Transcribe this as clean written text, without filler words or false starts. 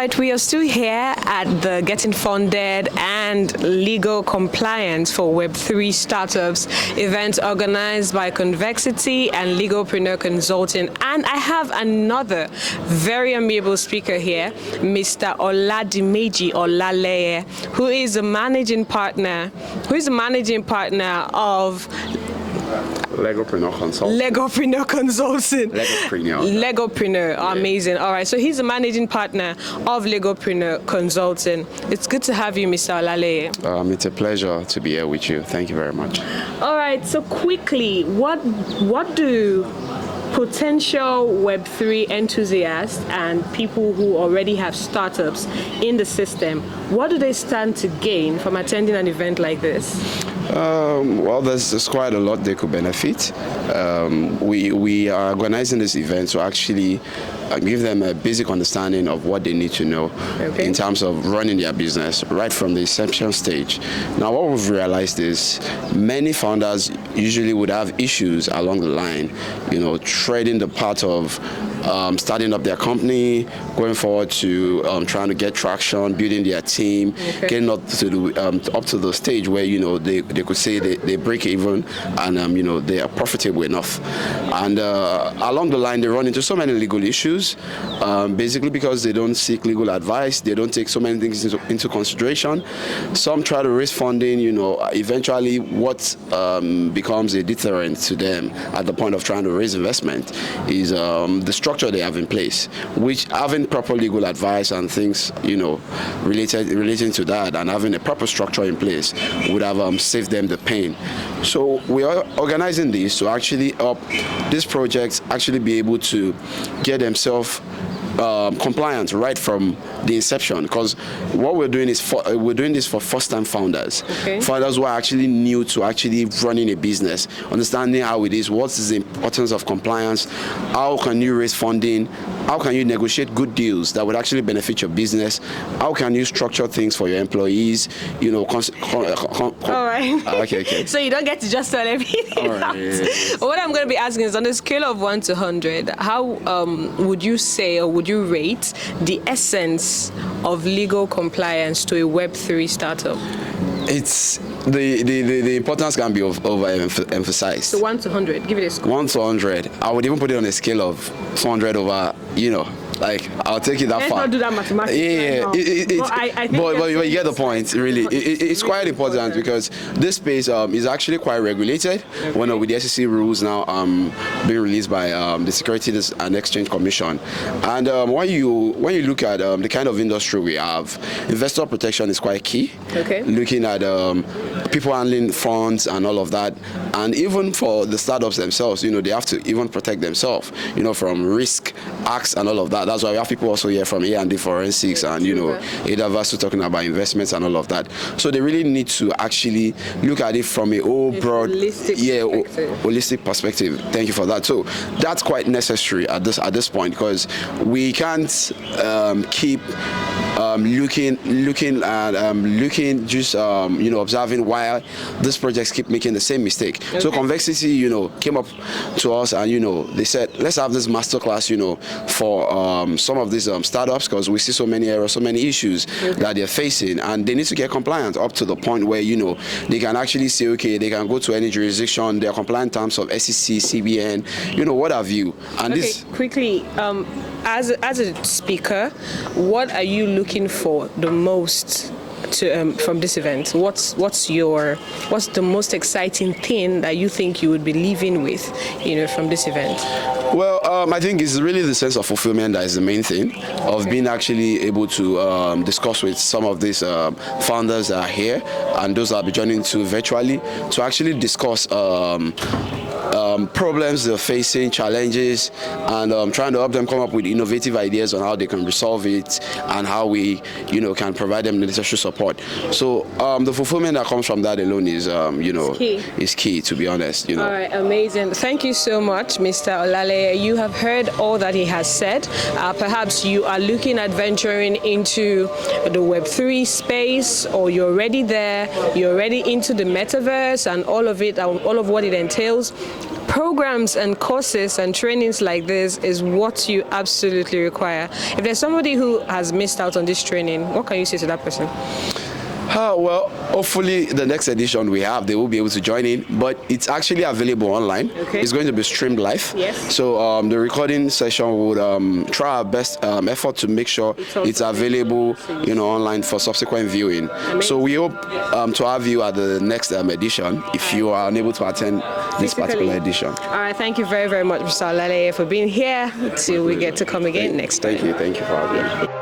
right, we are still here at the Getting Funded and Legal Compliance for Web3 Startups event organized by Convexity and Legalpreneur Consulting. And I have another very amiable speaker here, Mr. Oladimeji Olaleye, who is the managing partner of Legalpreneur Consulting. Legalpreneur. Amazing. All right. So he's the managing partner of Legalpreneur Consulting. It's good to have you, Mr. Olaleye. It's a pleasure to be here with you. Thank you very much. All right. So quickly, what do potential Web3 enthusiasts and people who already have startups in the system, what do they stand to gain from attending an event like this? Well, there's quite a lot they could benefit. We are organizing this event to actually give them a basic understanding of what they need to know in terms of running their business right from the inception stage. Now, what we've realized is many founders usually would have issues along the line, treading the path of starting up their company, going forward to trying to get traction, building their team, getting up to the stage where they could say they break even and they are profitable enough. And along the line, they run into so many legal issues, basically because they don't seek legal advice, they don't take so many things into consideration. Some try to raise funding, eventually what becomes a deterrent to them at the point of trying to raise investment is the structure they have in place, which having proper legal advice and things, relating to that and having a proper structure in place would have saved them the pain. So we are organizing this to actually help these projects actually be able to get themselves compliant right from the inception, because what we're doing is we're doing this for first-time founders, founders who are actually new to actually running a business, understanding how it is, what is the importance of compliance, how can you raise funding, how can you negotiate good deals that would actually benefit your business, how can you structure things for your employees, all right. Okay. So you don't get to just tell everything. All right. What I'm going to be asking is, on a scale of 1 to 100, how would you say, or would you rate the essence of legal compliance to a Web3 startup? It's the importance can be overemphasized. So 1 to 100, give it a score. 1 to 100. I would even put it on a scale of 200 over, I'll take it that far. Let's not do that mathematics. Yeah, right but you get the point, really. It's quite important because this space is actually quite regulated. With the SEC rules now being released by the Securities and Exchange Commission. And when you look at the kind of industry we have, investor protection is quite key. Looking at people handling funds and all of that. And even for the startups themselves, they have to even protect themselves, from risk, acts and all of that. That's why we have people also here from A&D Forensics and, Adavasu talking about investments and all of that. So they really need to actually look at it from a whole broad, holistic perspective. Thank you for that. So that's quite necessary at this point, because we can't keep looking just observing why these projects keep making the same mistake. So Convexity came up to us and they said, let's have this masterclass for some of these startups, because we see so many errors, so many issues that they're facing, and they need to get compliant up to the point where they can actually say, okay, they can go to any jurisdiction, they're compliant in terms of SEC, CBN, what have you. And this quickly, as a speaker, what are you looking for the most from this event? What's the most exciting thing that you think you would be leaving with, from this event? Well, I think it's really the sense of fulfillment that is the main thing, of being actually able to discuss with some of these founders that are here and those that will be joining to virtually, to actually discuss problems they're facing, challenges, and trying to help them come up with innovative ideas on how they can resolve it and how we, can provide them the necessary support. So the fulfillment that comes from that alone is, is key, to be honest. All right, amazing. Thank you so much, Mr. Olaleye. You have heard all that he has said. Perhaps you are looking at venturing into the Web3 space, or you're already there, you're already into the metaverse and all of it, all of what it entails. programs and courses and trainings like this is what you absolutely require. If there's somebody who has missed out on this training, what can you say to that person? Well, hopefully the next edition they will be able to join in, but it's actually available online. Okay. It's going to be streamed live. Yes. So the recording session would try our best effort to make sure it's available, online for subsequent viewing. Amazing. So we hope to have you at the next edition if you are unable to attend this particular edition. All right. Thank you very, very much, Mr. Olaleye, for being here. Till we get to come again next time. Thank you for having me.